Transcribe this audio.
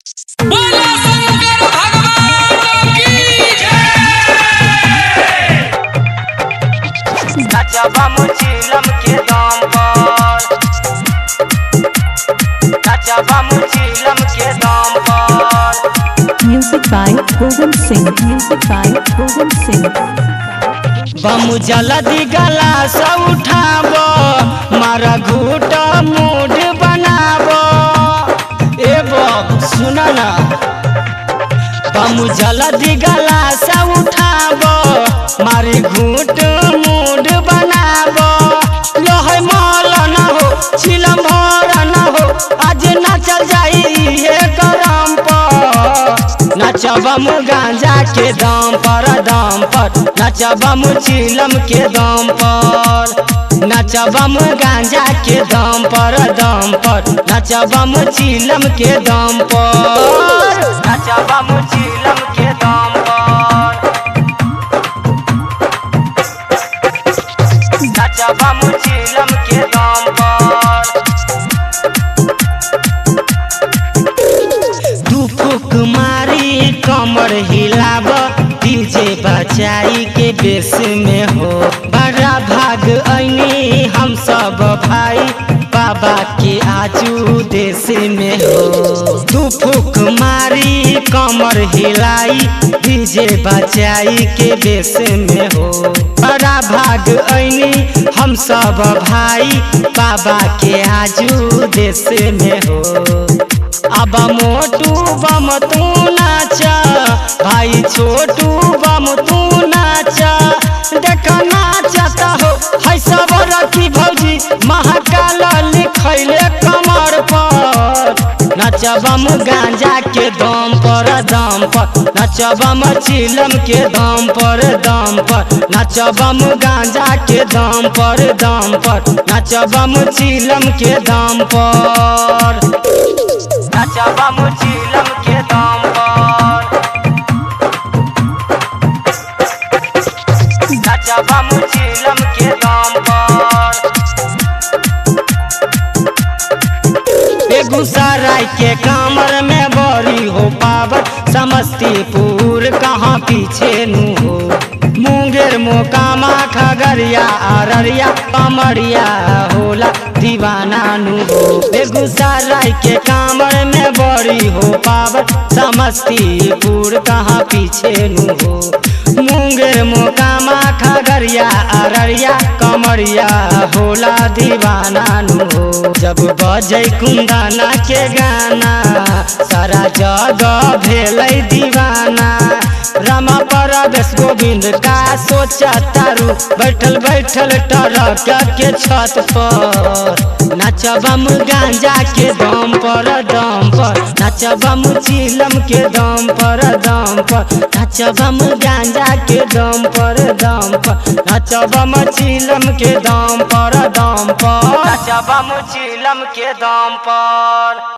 बोलो शंकर भगवान की जय। नचबा मुचिलम के दम पर, नचबा मुचिलम के दम पर। Music by Govind Singh. Music by Govind Singh. बम जल्दी गला से उठाबो, मारा घूट मूड बनाबो। ए बम सुना ना, बम जल्दी गला से उठाबो, मारी घूट मूड बनाबो। लोहे माल ना हो, चिलम भर ना हो, आज ना चल जाई ये करम पर। नचबम गांजा के दाम पर, नचबम चिलम के दाम पर, नचबम गांजा के दाम पर, नचबम चिलम के दाम पर, नचबम चिलम के दाम पर, नचबम चिलम के दाम पर। दू फूक मारी कमर हिलाब, डीजे बजाई के बेस में हो। बड़ा भाग ऐनी हम सब भाई, बाबा के आजू देश में हो। दू फूक मारी कमर हिलाई, डीजे बजाई के बेस में हो। बड़ा भाग ऐनी हम सब भाई, बाबा के आजू देश में हो। अब मोटू बम तू नाचा, भाई छोटू बम तू नाचा। देख नाचता हो है सब रखी भौजी, महाकाल लिखैले कमर पर। नचबम गांजा के दम पर, नचबम चिलम के दम पर, नचबम गांजा के दम पर, नचबम चिलम के दम पर, नचबम चिलम के दम पर, नचबम चिलम के दम पर। बेगूसराय के कामर में बड़ी हो पावर, समस्तीपुर कहाँ पीछे नु हो। मुंगेर मोकामा खगड़िया अररिया, कमरिया होला दीवाना नु हो। बेगूसराय के कामर में बड़ी हो पावर, समस्तीपुर कहाँ पीछे नु हो। मुंगेर मोकामा खगड़िया अररिया, कमरिया होला दीवाना नु हो। जब बजे कुंदना के गाना, सारा जगह भेलै दीवाना। रमा परवेश गोविंद का सोचा तारू, बैठल बैठल टरक के छत पर। नचबम गांजा के दम पर, नचबम चिलम के दम पर, नचबम गांजा के दम पर, नचबम चिलम के दम पर, नचबम चिलम के दम पर।